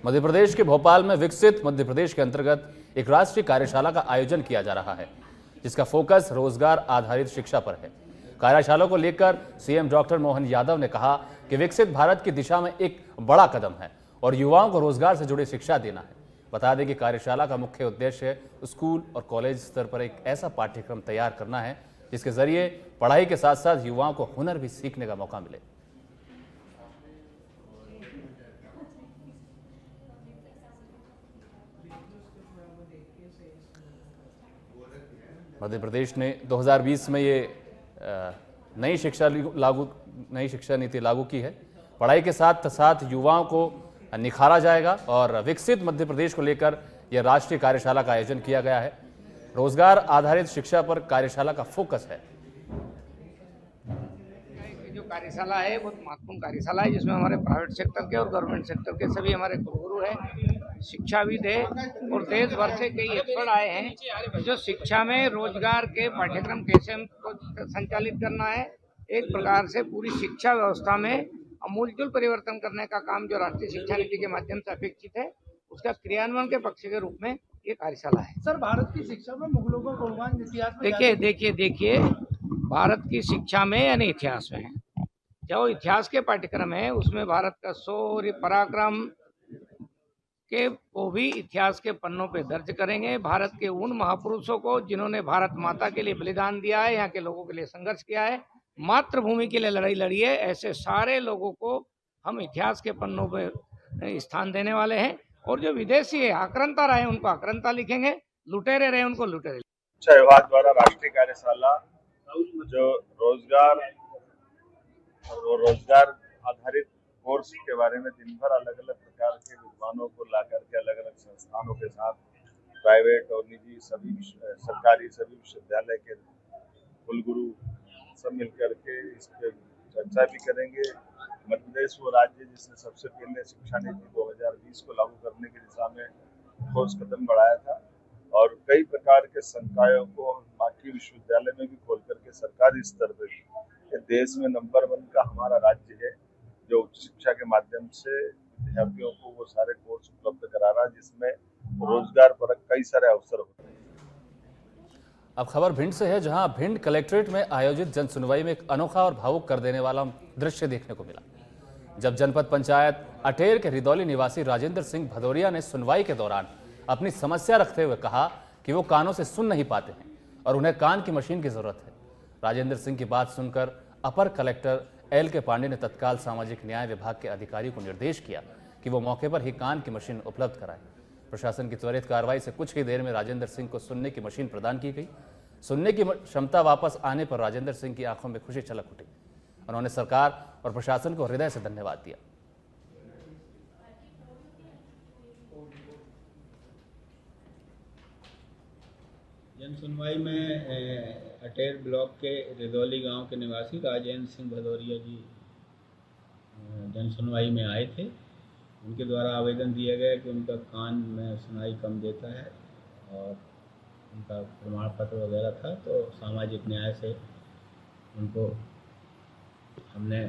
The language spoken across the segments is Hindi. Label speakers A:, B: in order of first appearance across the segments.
A: मध्य प्रदेश के भोपाल में विकसित मध्य प्रदेश के अंतर्गत एक राष्ट्रीय कार्यशाला का आयोजन किया जा रहा है, जिसका फोकस रोजगार आधारित शिक्षा पर है। कार्यशाला को लेकर सीएम डॉक्टर मोहन यादव ने कहा कि विकसित भारत की दिशा में एक बड़ा कदम है और युवाओं को रोजगार से जुड़ी शिक्षा देना है। बता दें कि कार्यशाला का मुख्य उद्देश्य स्कूल और कॉलेज स्तर पर एक ऐसा पाठ्यक्रम तैयार करना है जिसके जरिए पढ़ाई के साथ साथ युवाओं को हुनर भी सीखने का मौका मिले। मध्य प्रदेश ने 2020 में ये नई शिक्षा नीति लागू की है। पढ़ाई के साथ साथ युवाओं को निखारा जाएगा और विकसित मध्य प्रदेश को लेकर यह राष्ट्रीय कार्यशाला का आयोजन किया गया है। रोजगार आधारित शिक्षा पर कार्यशाला का फोकस है।
B: जो कार्यशाला है बहुत महत्वपूर्ण कार्यशाला है, जिसमें हमारे प्राइवेट सेक्टर के और गवर्नमेंट सेक्टर के सभी हमारे कुलगुरु हैं, शिक्षाविद है और देश भर से कई एक्सपर्ट आए हैं जो शिक्षा में रोजगार के पाठ्यक्रम कैसे हमको संचालित करना है, एक प्रकार से पूरी शिक्षा व्यवस्था में आमूलचूल परिवर्तन करने का काम जो राष्ट्रीय शिक्षा नीति के माध्यम से अपेक्षित है, उसका क्रियान्वयन के पक्ष के रूप में ये कार्यशाला है।
C: सर, भारत की शिक्षा में मुगलों का गुणगान इतिहास में
B: देखिए भारत की शिक्षा में यानी इतिहास में जो इतिहास के पाठ्यक्रम है उसमें भारत का शौर्य पराक्रम के वो भी इतिहास के पन्नों पे दर्ज करेंगे। भारत के उन महापुरुषों को जिन्होंने भारत माता के लिए बलिदान दिया है, यहाँ के लोगों के लिए संघर्ष किया है, मातृभूमि के लिए लड़ाई लड़ी है, ऐसे सारे लोगों को हम इतिहास के पन्नों पे स्थान देने वाले हैं। और जो विदेशी है आक्रांता रहे उनको आक्रांता लिखेंगे, लुटेरे रहे उनको लुटेरे।
D: शिक्षा विभाग द्वारा राष्ट्रीय कार्यशाला जो रोजगार आधारित कोर्स के बारे में दिन भर अलग अलग प्रकार के विद्वानों को ला करके अलग अलग संस्थानों के साथ प्राइवेट और निजी सभी सरकारी सभी विश्वविद्यालय के कुलगुरु सब मिलकर के इस पर चर्चा भी करेंगे। मध्य प्रदेश वो राज्य जिसने सबसे पहले शिक्षा नीति 2020 को लागू करने की दिशा में ठोस कदम बढ़ाया था और कई प्रकार के संकायों को बाकी विश्वविद्यालय में भी खोल करके सरकारी स्तर पर देश में नंबर 1 का हमारा राज्य है जो उच्च शिक्षा के माध्यम से विद्यार्थियों को वो सारे कोर्स उपलब्ध करा रहा है जिसमें रोजगार पर कई सारे अवसर होते हैं।
A: अब खबर भिंड से है, जहां भिंड कलेक्ट्रेट में आयोजित जन सुनवाई में एक अनोखा और भावुक कर देने वाला दृश्य देखने को मिला, जब जनपद पंचायत अटेर के रिदौली निवासी राजेंद्र सिंह भदौरिया ने सुनवाई के दौरान अपनी समस्या रखते हुए कहा कि वो कानों से सुन नहीं पाते हैं और उन्हें कान की मशीन की जरूरत है। राजेंद्र सिंह की बात सुनकर अपर कलेक्टर एल के पांडे ने तत्काल सामाजिक न्याय विभाग के अधिकारियों को निर्देश किया कि वो मौके पर ही कान की मशीन उपलब्ध कराएं। प्रशासन की त्वरित कार्रवाई से कुछ ही देर में राजेंद्र सिंह को सुनने की मशीन प्रदान की गई। सुनने की क्षमता वापस आने पर राजेंद्र सिंह की आंखों में खुशी छलक उठी। उन्होंने सरकार और प्रशासन को हृदय से धन्यवाद दिया।
E: जन सुनवाई में अटेर ब्लॉक के रिदौली गांव के निवासी राजेंद्र सिंह भदौरिया जी जन सुनवाई में आए थे। उनके द्वारा आवेदन दिया गया कि उनका कान में सुनाई कम देता है और उनका प्रमाण पत्र वगैरह था, तो सामाजिक न्याय से उनको हमने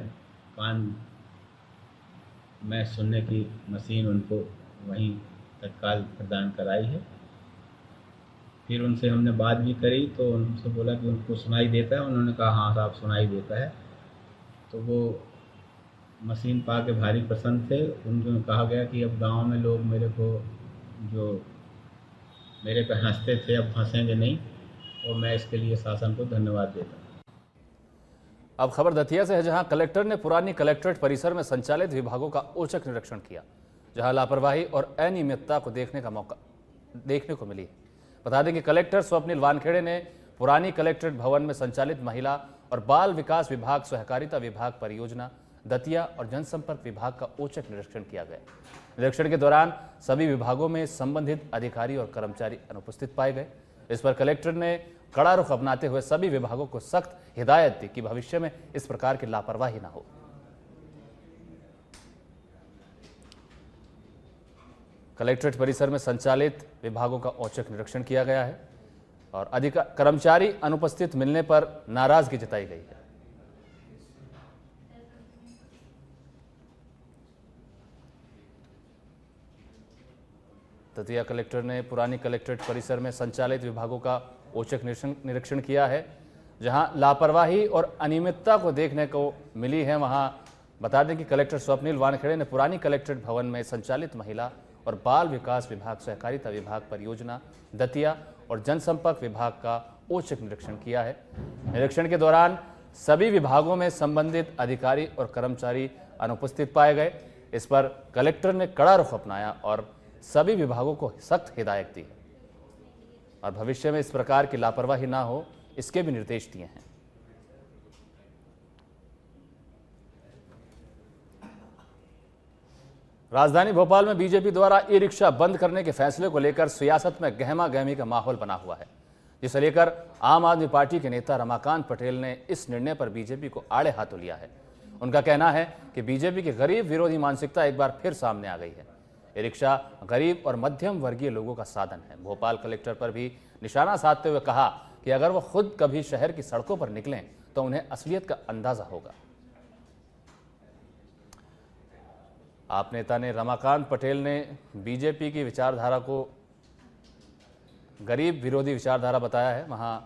E: कान में सुनने की मशीन उनको वहीं तत्काल प्रदान कराई है। फिर उनसे हमने बात भी करी तो उनसे बोला कि उनको सुनाई देता है। उन्होंने कहा हाँ साहब सुनाई देता है। तो वो मशीन पा के भारी प्रसन्न थे। उनको कहा गया कि अब गांव में लोग मेरे को जो मेरे पे हंसते थे अब हंसेंगे नहीं, और मैं इसके लिए शासन को धन्यवाद देता हूँ।
A: अब खबर दतिया से है, जहां कलेक्टर ने पुरानी कलेक्ट्रेट परिसर में संचालित विभागों का औचक निरीक्षण किया, जहां लापरवाही और अनियमितता को देखने को मिली। बता दें कि कलेक्टर स्वप्निल वानखेड़े ने पुरानी कलेक्ट्रेट भवन में संचालित महिला और बाल विकास विभाग, सहकारिता विभाग, परियोजना, दतिया और जनसंपर्क विभाग का औचक निरीक्षण किया गया। निरीक्षण के दौरान सभी विभागों में संबंधित अधिकारी और कर्मचारी अनुपस्थित पाए गए। इस पर कलेक्टर ने कड़ा रुख अपनाते हुए सभी विभागों को सख्त हिदायत दी कि भविष्य में इस प्रकार की लापरवाही न हो। कलेक्ट्रेट परिसर में संचालित विभागों का औचक निरीक्षण किया गया है और कर्मचारी अनुपस्थित मिलने पर नाराजगी जताई गई है। दतिया कलेक्टर ने पुरानी कलेक्ट्रेट परिसर में संचालित विभागों का औचक निरीक्षण किया है। जहां लापरवाही और अनियमितता को देखने को मिली है, वहां बता दें कि कलेक्टर स्वप्निल वानखेड़े ने पुरानी कलेक्ट्रेट भवन में संचालित महिला और बाल विकास विभाग, सहकारिता विभाग, परियोजना, दतिया और जनसंपर्क विभाग का औचक निरीक्षण किया है। निरीक्षण के दौरान सभी विभागों में संबंधित अधिकारी और कर्मचारी अनुपस्थित पाए गए। इस पर कलेक्टर ने कड़ा रुख अपनाया और सभी विभागों को सख्त हिदायत दी है और भविष्य में इस प्रकार की लापरवाही ना हो, इसके भी निर्देश दिए हैं। राजधानी भोपाल में बीजेपी द्वारा ई रिक्शा बंद करने के फैसले को लेकर सियासत में गहमा गहमी का माहौल बना हुआ है, जिसे लेकर आम आदमी पार्टी के नेता रमाकांत पटेल ने इस निर्णय पर बीजेपी को आड़े हाथों लिया है। उनका कहना है कि बीजेपी की गरीब विरोधी मानसिकता एक बार फिर सामने आ गई है। ई रिक्शा गरीब और मध्यम वर्गीय लोगों का साधन है। भोपाल कलेक्टर पर भी निशाना साधते हुए कहा कि अगर वो खुद कभी शहर की सड़कों पर निकलें तो उन्हें असलियत का अंदाजा होगा। आप नेता ने रमाकांत पटेल ने बीजेपी की विचारधारा को गरीब विरोधी विचारधारा बताया है। वहां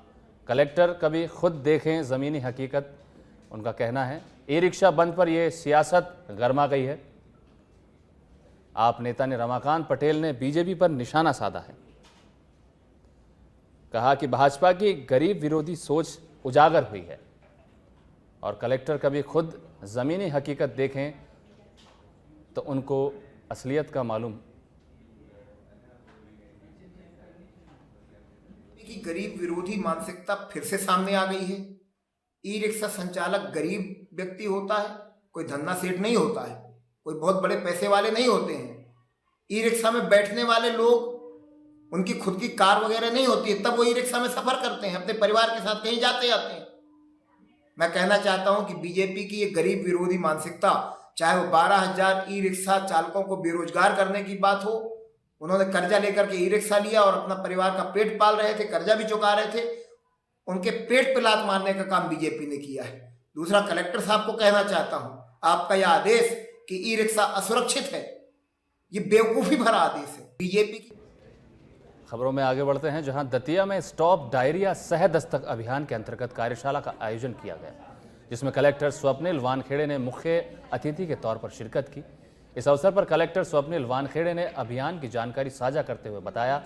A: कलेक्टर कभी खुद देखें ज़मीनी हकीकत, उनका कहना है। ई रिक्शा बंद पर यह सियासत गरमा गई है। आप नेता ने रमाकांत पटेल ने बीजेपी पर निशाना साधा है। कहा कि भाजपा की गरीब विरोधी सोच उजागर हुई है और कलेक्टर कभी खुद ज़मीनी हकीकत देखें तो उनको असलियत का मालूम।
F: की गरीब विरोधी मानसिकता फिर से सामने आ गई है। ई रिक्शा संचालक गरीब व्यक्ति होता है, कोई धन्ना सेठ नहीं होता है, कोई बहुत बड़े पैसे वाले नहीं होते हैं। ई रिक्शा में बैठने वाले लोग, उनकी खुद की कार वगैरह नहीं होती है, तब वो ई रिक्शा में सफर करते हैं, अपने परिवार के साथ कहीं जाते आते हैं। मैं कहना चाहता हूं कि बीजेपी की ये गरीब विरोधी मानसिकता, चाहे वो 12,000 ई रिक्शा चालकों को बेरोजगार करने की बात हो, उन्होंने कर्जा लेकर के ई रिक्शा लिया और अपना परिवार का पेट पाल रहे थे, कर्जा भी चुका रहे थे, उनके पेट पे लात मारने का काम बीजेपी ने किया है। दूसरा, कलेक्टर साहब को कहना चाहता हूं, आपका यह आदेश कि ई रिक्शा असुरक्षित है, ये बेवकूफी भरा आदेश है बीजेपी की।
A: खबरों में आगे बढ़ते हैं, जहां दतिया में स्टॉप डायरिया सह दस्तक अभियान के अंतर्गत कार्यशाला का आयोजन किया गया, जिसमें कलेक्टर स्वप्निल वानखेड़े ने मुख्य अतिथि के तौर पर शिरकत की। इस अवसर पर कलेक्टर स्वप्निल वानखेड़े ने अभियान की जानकारी साझा करते हुए बताया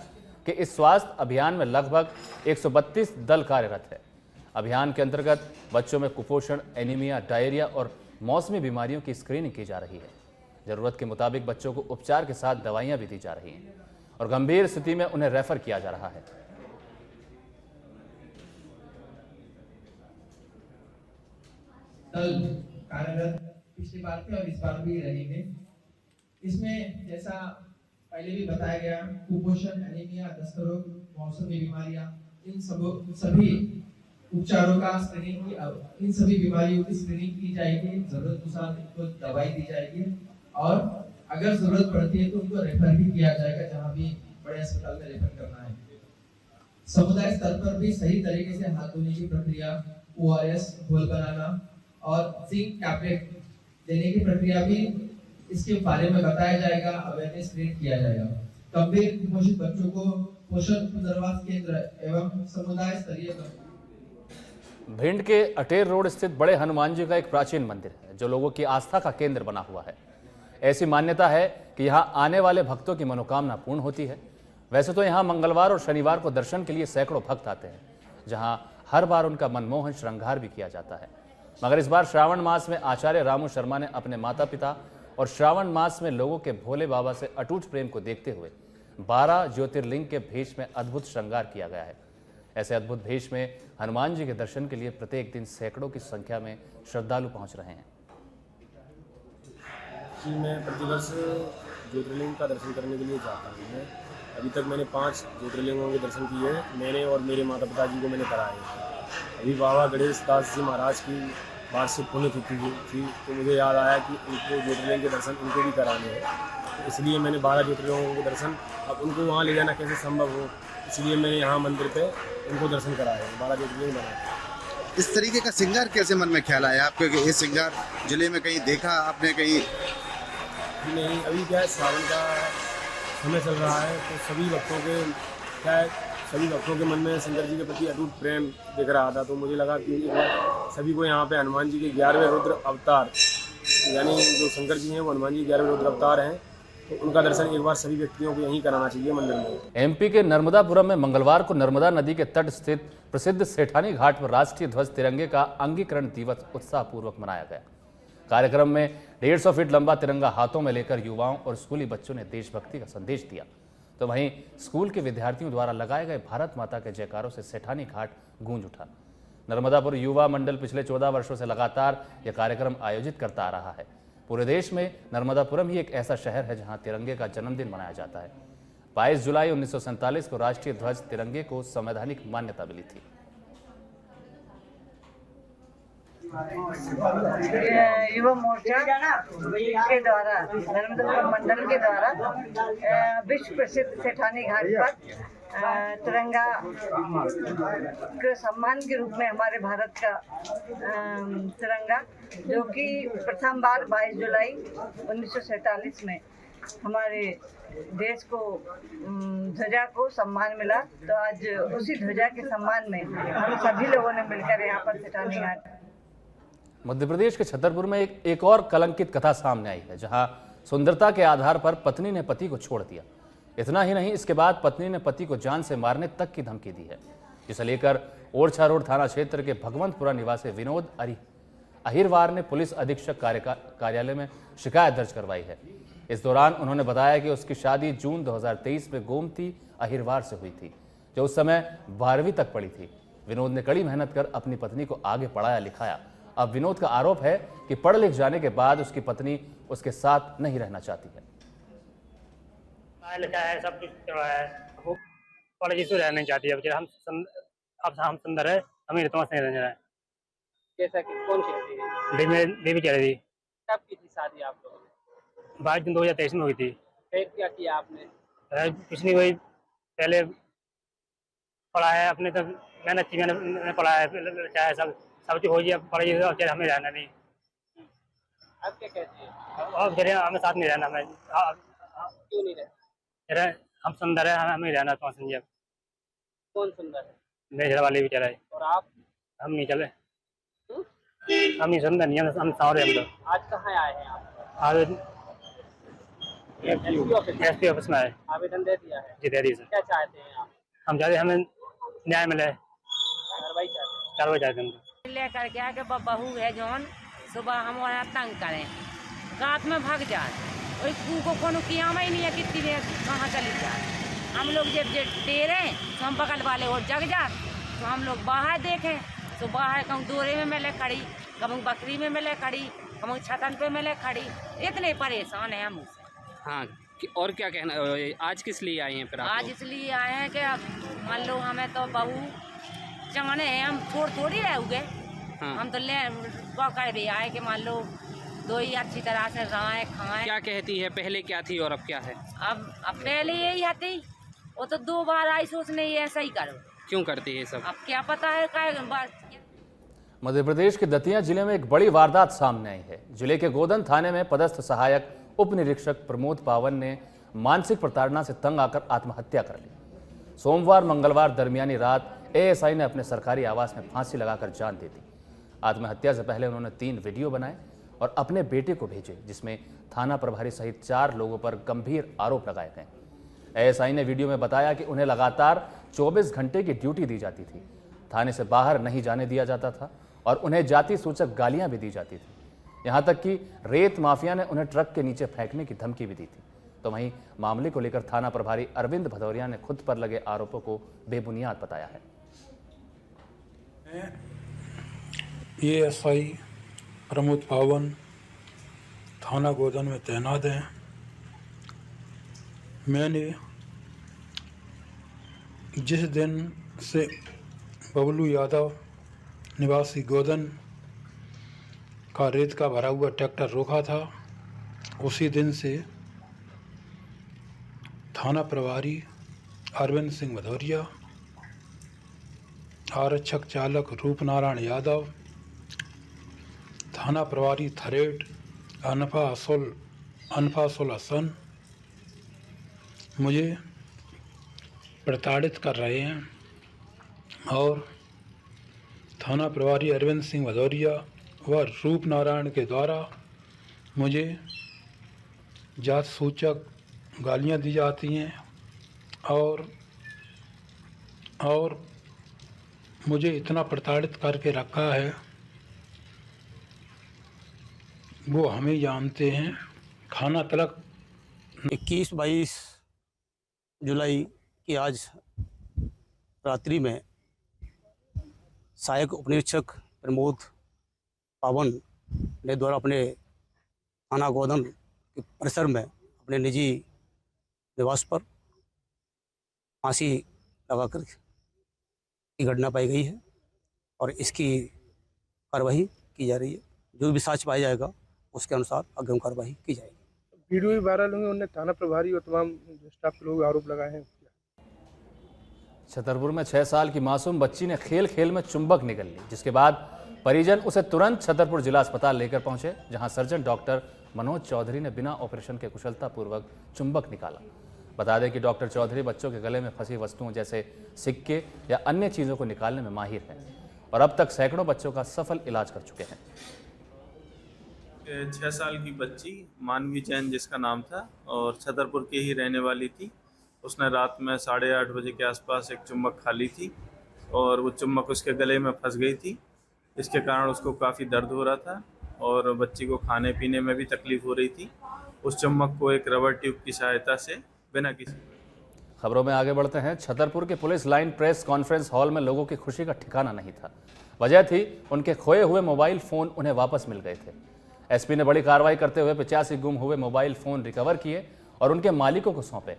A: कि इस स्वास्थ्य अभियान में लगभग 132 दल कार्यरत है। अभियान के अंतर्गत बच्चों में कुपोषण, एनीमिया, डायरिया और मौसमी बीमारियों की स्क्रीनिंग की जा रही है। जरूरत के मुताबिक बच्चों को उपचार के साथ दवाइयां भी दी जा रही हैं और गंभीर स्थिति में उन्हें रेफर किया जा रहा है।
G: दल कार्यरत पिछली बार थे और इस बार भी रहेंगे। इसमें जैसा पहले भी बताया गया, कुपोषण, एनीमिया, दस्त रोग, मौसमी बीमारियां, इन सभी उपचारों का स्क्रीनिंग इन सभी बीमारियों की स्क्रीनिंग की जाएगी। जरूरत अनुसार उनको दवाई दी जाएगी और अगर जरूरत पड़ती है तो उनको रेफर भी किया जाएगा, जहां भी बड़े अस्पताल में रेफर करना है। समुदाय स्तर पर भी सही तरीके से हाथ धोने की प्रक्रिया, ORS घोल बनाना और जिंक टैबलेट देने की प्रक्रिया भी इसके बारे में बताया जाएगा, अवेयरनेस क्रिएट किया जाएगा। गंभीर कुपोषित बच्चों को पोषण पुनर्वास केंद्र एवं समुदाय स्तरीय।
A: भिंड के अटेर रोड स्थित बड़े हनुमान जी का एक प्राचीन मंदिर है, जो लोगों की आस्था का केंद्र बना हुआ है। ऐसी मान्यता है कि यहाँ आने वाले भक्तों की मनोकामना पूर्ण होती है। वैसे तो यहाँ मंगलवार और शनिवार को दर्शन के लिए सैकड़ों भक्त आते हैं, जहाँ हर बार उनका मनमोहन श्रृंगार भी किया जाता है। मगर इस बार श्रावण मास में आचार्य रामू शर्मा ने अपने माता पिता और श्रावण मास में लोगों के भोले बाबा से अटूट प्रेम को देखते हुए 12 ज्योतिर्लिंग के भेष में अद्भुत श्रृंगार किया गया है। ऐसे अद्भुत भेष में हनुमान जी के दर्शन के लिए प्रत्येक दिन सैकड़ों की संख्या में श्रद्धालु पहुंच रहे हैं।
H: जी, मैं प्रतिवर्ष ज्योतिर्लिंग का दर्शन करने के लिए जाता हूँ। अभी तक मैंने 5 ज्योतिर्लिंगों के दर्शन किए हैं। मैंने और मेरे माता पिता जी को मैंने कराए हैं। अभी बाबा गणेश दास जी महाराज की वार्षिक पुण्यतिथि थी, तो मुझे याद आया कि उनको ज्योतिर्लिंग के दर्शन उनको भी कराने हैं। तो इसलिए मैंने 12 ज्योतिर्लिंगों के दर्शन, अब उनको वहाँ ले जाना कैसे संभव हो, इसलिए मैंने यहाँ मंदिर पे उनको दर्शन कराए हैं। 12 ज्योतिर्लिंग बनाए।
I: इस तरीके का श्रृंगार कैसे मन में ख्याल आया आपको कि ये श्रृंगार जिले में कहीं देखा आपने कहीं?
H: नहीं, अभी क्या है, समय चल रहा है तो सभी भक्तों के क्या है, सभी भक्तों के मन में शंकर जी के प्रति अटूट प्रेम दिख रहा था। तो मुझे लगा कि एक बार सभी को यहाँ पे हनुमान जी के 11वें रुद्र अवतार, यानी जो शंकर जी हैं वो हनुमान जी 11वें रुद्र अवतार हैं, तो उनका दर्शन एक बार सभी व्यक्तियों को यहीं कराना चाहिए मंदिर में।
A: एमपी के नर्मदापुरम में मंगलवार को नर्मदा नदी के तट स्थित प्रसिद्ध सेठानी घाट पर राष्ट्रीय ध्वज तिरंगे का अंगीकरण दिवस उत्साहपूर्वक मनाया गया। कार्यक्रम में 150 फीट लंबा तिरंगा हाथों में लेकर युवाओं और स्कूली बच्चों ने देशभक्ति का संदेश दिया, तो वहीं स्कूल के विद्यार्थियों द्वारा लगाए गए भारत माता के जयकारों से सेठानी घाट गूंज उठा। नर्मदापुर युवा मंडल पिछले 14 वर्षों से लगातार यह कार्यक्रम आयोजित करता आ रहा है। पूरे देश में नर्मदापुरम ही एक ऐसा शहर है जहां तिरंगे का जन्मदिन मनाया जाता है। 22 जुलाई 1947 को राष्ट्रीय ध्वज तिरंगे को संवैधानिक मान्यता मिली थी।
J: युवा मोर्चा के द्वारा नर्मदापुरम मंडल के द्वारा विश्व प्रसिद्ध सेठानी घाट पर तिरंगा के सम्मान के रूप में हमारे भारत का तिरंगा, जो कि प्रथम बार 22 जुलाई 1947 में हमारे देश को ध्वजा को सम्मान मिला, तो आज उसी ध्वजा के सम्मान में हम सभी लोगों ने मिलकर यहाँ पर सेठानी घाट।
A: मध्य प्रदेश के छतरपुर में एक और कलंकित कथा सामने आई है, जहां सुंदरता के आधार पर पत्नी ने पति को छोड़ दिया। इतना ही नहीं, इसके बाद पत्नी ने पति को जान से मारने तक की धमकी दी है, जिसे लेकर ओरछा रोड थाना क्षेत्र के भगवंतपुरा निवासी विनोद अहिरवार ने पुलिस अधीक्षक कार्यालय में शिकायत दर्ज करवाई है। इस दौरान उन्होंने बताया कि उसकी शादी जून 2023 में गोमती अहिरवार से हुई थी, जो उस समय 12वीं तक पढ़ी थी। विनोद ने कड़ी मेहनत कर अपनी पत्नी को आगे पढ़ाया लिखाया। अब विनोद का आरोप है कि पढ़ लिख जाने के बाद उसकी पत्नी उसके साथ नहीं रहना चाहती है।
K: लिखा है, सब कुछ करवाया है, वो कॉलेज से रहना नहीं चाहती है। हम सुंदर है, हमें तुम्हारे से रहना है।
L: कैसा कि कौन सी थी?
K: देवी चल रही।
L: कब की थी शादी आप लोगों की?
K: 22 जून 2023 में हुई थी।
L: फिर क्या किया आपने?
K: कुछ नहीं, वही पहले पढ़ाया अपने, तो मेहनत की, मैंने पढ़ाया, चाहे सब चीज हो गई, पढ़ाई हमें रहना नहीं।
L: अब क्या कहती है?
K: अब हमें साथ नहीं रहना। हमें
L: क्यों नहीं रहना?
K: हम सुंदर है, हमें रहना। तो संजय
L: कौन सुंदर है?
K: मेरे घर वाले भी चले।
L: और आप?
K: हम नहीं चले, हम नहीं सुंदर नहीं, हम सारे। हम लोग
L: आज कहाँ आए हैं आप?
K: आज
L: एसपी
K: ऑफिस में आए।
L: आवेदन दे दिया है?
K: जी दे दी सर।
L: क्या चाहते हैं आप?
K: हम चाहते हमें न्याय मिले,
L: कार्रवाई चाहते हैं।
K: कार्रवाई चाहते हैं।
M: लेकर के आके बहू है जौन सुबह हमारा तंग करें, रात में भाग जाए, और को कोनो किया ही नहीं है कितनी देर कहाँ चली जाए। हम लोग जब डेरे तो हम बगल वाले और जग जाए, तो हम लोग बाहर देखें तो बाहर कहूँ दोरे में मिले खड़ी, कहूँ बकरी में मिले खड़ी, कहूँ छतन पे मिले खड़ी। इतने परेशान है हम उससे।
L: हाँ, और क्या कहना, आज किस लिए आए हैं फिर आप?
M: आज इसलिए आए हैं कि मान लो हमें तो बहू चाहने हैं, हम थोड़ी रहोगे।
L: हाँ।
M: हम तो ले कर भी आए कि मान लो दो ही अच्छी तरह से रहें खाएं।
L: क्या कहती है, पहले क्या थी और अब क्या है?
M: अब पहले यही थी, वो तो 2 बार आई सोचने ये ऐसा ही करो।
L: क्यों करती है सब?
M: अब क्या पता है क्या।
A: मध्य प्रदेश के दतिया जिले में एक बड़ी वारदात सामने आई है। जिले के गोदन थाने में पदस्थ सहायक उप निरीक्षक प्रमोद पावन ने मानसिक प्रताड़ना से तंग आकर आत्महत्या कर ली। सोमवार मंगलवार दरमियानी रात एएसआई ने अपने सरकारी आवास में फांसी लगाकर जान दे दी। आत्महत्या से पहले उन्होंने 3 वीडियो बनाए और अपने बेटे को भेजे, जिसमें थाना प्रभारी सहित 4 लोगों पर गंभीर आरोप लगाए गए। एएसआई ने वीडियो में बताया कि उन्हें लगातार 24 घंटे की ड्यूटी दी जाती थी, थाने से बाहर नहीं जाने दिया जाता था और उन्हें जाति सूचक गालियां भी दी जाती थी। यहां तक कि रेत माफिया ने उन्हें ट्रक के नीचे फेंकने की धमकी भी दी थी। तो वहीं मामले को लेकर थाना प्रभारी अरविंद भदौरिया ने खुद पर लगे आरोपों को बेबुनियाद बताया है।
N: एएसआई प्रमोद पावन थाना गोदन में तैनात हैं। मैंने जिस दिन से बबलू यादव निवासी गोदन का रेत का भरा हुआ ट्रैक्टर रोका था, उसी दिन से थाना प्रभारी अरविंद सिंह भदौरिया, आरक्षक चालक रूपनारायण यादव, थाना प्रभारी थरेट अनफासुल हसन, मुझे प्रताड़ित कर रहे हैं और थाना प्रभारी अरविंद सिंह भदौरिया व रूप नारायण के द्वारा मुझे जात सूचक गालियां दी जाती हैं और मुझे इतना प्रताड़ित करके रखा है, वो हम ही जानते हैं। खाना तलक
O: 21-22 जुलाई की आज रात्रि में सहायक उपनिरीक्षक प्रमोद पावन ने द्वारा अपने थाना गोदन के परिसर में अपने निजी निवास पर फांसी लगाकर की घटना पाई गई है और इसकी कार्रवाई की जा रही है। जो भी साक्ष्य पाया जाएगा उसके अनुसार अग्रिम कार्रवाई की जाएगी।
C: वीडियो भी वायरल हुई, उन्होंने थाना प्रभारी और तमाम स्टाफ के लोग आरोप लगाए हैं।
A: छतरपुर में 6 साल की मासूम बच्ची ने खेल खेल में चुंबक निगल ली, जिसके बाद परिजन उसे तुरंत छतरपुर जिला अस्पताल लेकर पहुंचे, जहां सर्जन डॉक्टर मनोज चौधरी ने बिना ऑपरेशन के कुशलतापूर्वक चुंबक निकाला। बता दें कि डॉक्टर चौधरी बच्चों के गले में फंसी वस्तुओं जैसे सिक्के या अन्य चीज़ों को निकालने में माहिर हैं और अब तक सैकड़ों बच्चों का सफल इलाज कर चुके हैं।
P: 6 साल की बच्ची मानवी जैन जिसका नाम था और छतरपुर की ही रहने वाली थी। उसने रात में 8:30 बजे के आसपास एक चुम्बक खा ली थी और वो चुम्बक उसके गले में फंस गई थी। इसके कारण उसको काफ़ी दर्द हो रहा था और बच्ची को खाने पीने में भी तकलीफ़ हो रही थी। उस चुम्बक को एक रबर ट्यूब की सहायता से बिना किसी।
A: खबरों में आगे बढ़ते हैं। छतरपुर के police line press conference hall में लोगों की खुशी का ठिकाना नहीं था। वजह थी उनके खोए हुए मोबाइल फ़ोन उन्हें वापस मिल गए थे। एसपी ने बड़ी कार्रवाई करते हुए 85 गुम हुए मोबाइल फ़ोन रिकवर किए और उनके मालिकों को सौंपे।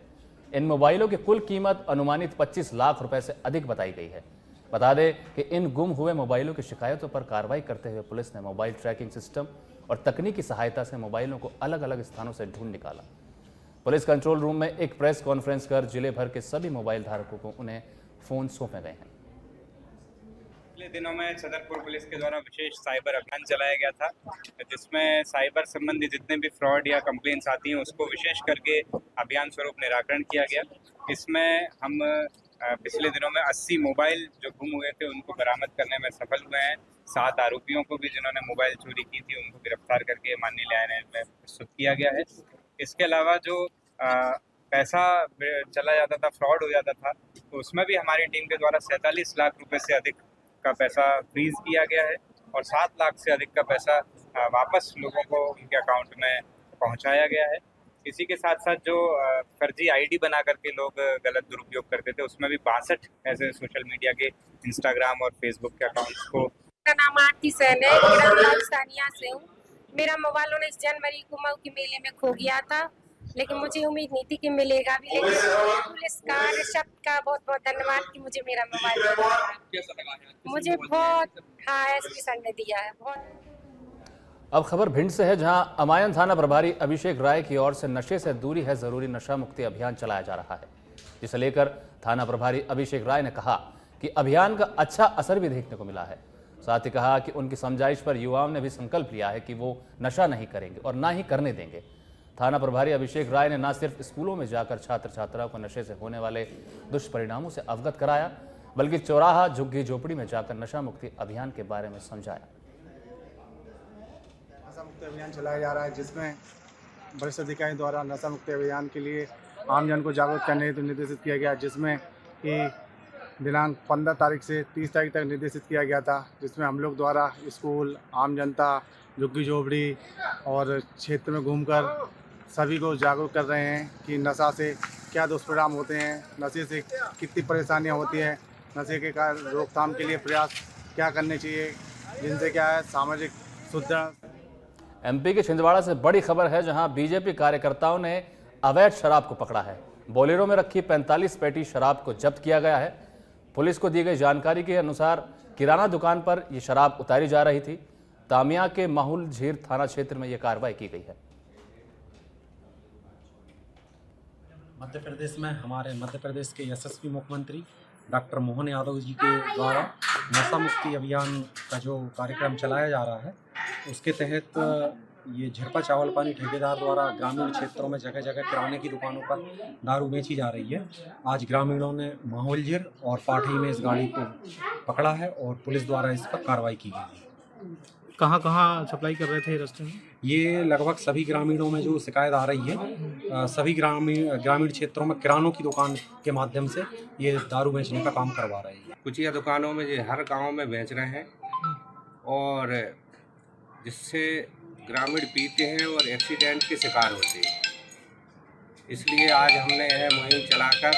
A: इन मोबाइलों की कुल कीमत अनुमानित 25 लाख रुपए से अधिक बताई गई है। बता दें कि इन गुम हुए मोबाइलों की शिकायतों पर कार्रवाई करते हुए पुलिस ने मोबाइल ट्रैकिंग सिस्टम और तकनीकी सहायता से मोबाइलों को अलग अलग स्थानों से ढूंढ निकाला। पुलिस कंट्रोल रूम में एक प्रेस कॉन्फ्रेंस कर जिले भर के सभी मोबाइल धारकों को उन्हें फ़ोन सौंपे गए हैं।
Q: पिछले दिनों में छतरपुर पुलिस के द्वारा विशेष साइबर अभियान चलाया गया था, जिसमें साइबर संबंधी जितने भी फ्रॉड या कंप्लेंट्स आती हैं उसको विशेष करके अभियान स्वरूप निराकरण किया गया। इसमें हम पिछले दिनों में 80 मोबाइल जो गुम हुए थे उनको बरामद करने में सफल हुए हैं। 7 आरोपियों को भी जिन्होंने मोबाइल चोरी की थी उनको गिरफ्तार करके माननीय न्यायालय में प्रस्तुत किया गया है। इसके अलावा जो पैसा चला जाता था, फ्रॉड हो जाता था, तो उसमें भी हमारी टीम के द्वारा 47 लाख रुपए से अधिक का पैसा फ्रीज किया गया है और 7 लाख से अधिक का पैसा वापस लोगों को उनके अकाउंट में पहुंचाया गया है। इसी के साथ साथ जो फर्जी आईडी बना करके लोग गलत दुरुपयोग करते थे उसमें भी 62 ऐसे सोशल मीडिया के इंस्टाग्राम और फेसबुक के अकाउंट्स को।
R: मेरा नाम आरती सेन है, मैं राजस्थानिया से हूँ। मेरा मोबाइल 19 जनवरी को मऊ के मेले में खो गया था, लेकिन मुझे उम्मीद नहीं थी कि मिलेगा भी, लेकिन पुलिस का ऋषभ का बहुत बहुत धन्यवाद कि मुझे मेरा मोबाइल मिला। मुझे बहुत एसपी सर ने दिया है बहुत।
A: अब खबर भिंड से है, जहां अमायन थाना प्रभारी अभिषेक राय की ओर से नशे से दूरी है जरूरी नशा मुक्ति अभियान चलाया जा रहा है, जिसे लेकर थाना प्रभारी अभिषेक राय ने कहा कि अभियान का अच्छा असर भी देखने को मिला है। साथ ही कहा कि उनकी समझाइश पर युवाओं ने भी संकल्प लिया है कि वो नशा नहीं करेंगे और ना ही करने देंगे। थाना प्रभारी अभिषेक राय ने न सिर्फ स्कूलों में जाकर छात्र छात्राओं को नशे से होने वाले दुष्परिणामों से अवगत कराया, बल्कि चौराहा झुग्गी झोपड़ी में जाकर नशा मुक्ति अभियान के बारे में समझाया।
S: नशा मुक्ति अभियान चलाया जा रहा है, जिसमें वरिष्ठ अधिकारी द्वारा नशा मुक्ति अभियान के लिए आमजन को जागरूक करने हेतु निर्देशित किया गया, जिसमें कि दिनांक 15 तारीख से 30 तारीख तक निर्देशित किया गया था, जिसमें हम लोग द्वारा स्कूल, आम जनता, झुग्गी झोपड़ी और क्षेत्र में घूमकर सभी को जागरूक कर रहे हैं कि नशा से क्या दुष्परिणाम होते हैं, नशे से कितनी परेशानियां होती हैं, नशे के कारण रोकथाम के लिए प्रयास क्या करने चाहिए, जिनसे क्या है सामाजिक सुदृढ़।
A: एमपी के छिंदवाड़ा से बड़ी खबर है, जहां बीजेपी कार्यकर्ताओं ने अवैध शराब को पकड़ा है। बोलेरो में रखी 45 पेटी शराब को जब्त किया गया है। पुलिस को दी गई जानकारी के अनुसार किराना दुकान पर यह शराब उतारी जा रही थी। तामिया के माहुल झीर थाना क्षेत्र में यह कार्रवाई की गई है।
T: मध्य प्रदेश में हमारे मध्य प्रदेश के यशस्वी मुख्यमंत्री डॉक्टर मोहन यादव जी के द्वारा नशा मुक्ति अभियान का जो कार्यक्रम चलाया जा रहा है, उसके तहत ये झिरपा चावल पानी ठेकेदार द्वारा ग्रामीण क्षेत्रों में जगह जगह किराने की दुकानों पर दारू बेची जा रही है। आज ग्रामीणों ने माहौलझिर और पाठी में इस गाड़ी को पकड़ा है और पुलिस द्वारा इस पर कार्रवाई की गई है।
C: कहाँ कहाँ सप्लाई कर रहे थे रास्ते में?
T: ये लगभग सभी ग्रामीणों में जो शिकायत आ रही है, सभी ग्रामीण क्षेत्रों में किरानों की दुकान के माध्यम से ये दारू बेचने का काम करवा रहे हैं।
U: कुचिया दुकानों में ये हर गांव में बेच रहे हैं और जिससे ग्रामीण पीते हैं और एक्सीडेंट के शिकार होते हैं। इसलिए आज हमने यह मुहिम चलाकर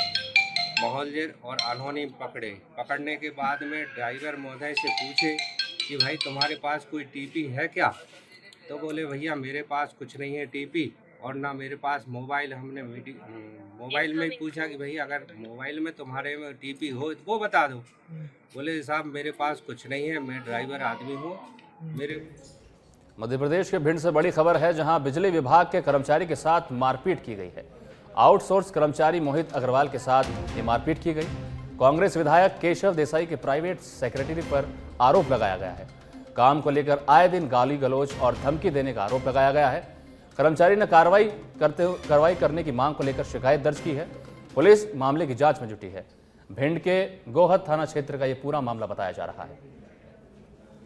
U: माहौलझिर और अनहोनी पकड़ने के बाद में ड्राइवर महोदय से पूछे कि भाई तुम्हारे पास कोई टीपी है क्या? तो बोले भैया मेरे पास कुछ नहीं है टीपी और ना मेरे पास मोबाइल। हमने मोबाइल में पूछा कि भैया अगर मोबाइल में तुम्हारे में टीपी हो तो वो बता दो। बोले साहब मेरे पास कुछ नहीं है, मैं ड्राइवर आदमी हूँ।
A: मध्य प्रदेश के भिंड से बड़ी खबर है, जहां बिजली विभाग के कर्मचारी के साथ मारपीट की गई है। आउटसोर्स कर्मचारी मोहित अग्रवाल के साथ ये मारपीट की गई। कांग्रेस विधायक केशव देसाई के प्राइवेट सेक्रेटरी पर आरोप लगाया गया है। काम को लेकर आए दिन गाली गलौज और धमकी देने का आरोप लगाया गया है। कर्मचारी ने कार्रवाई करने की मांग को लेकर शिकायत दर्ज की है। पुलिस मामले की जांच में जुटी है। भिंड के गोहद थाना क्षेत्र का ये पूरा मामला बताया जा रहा है।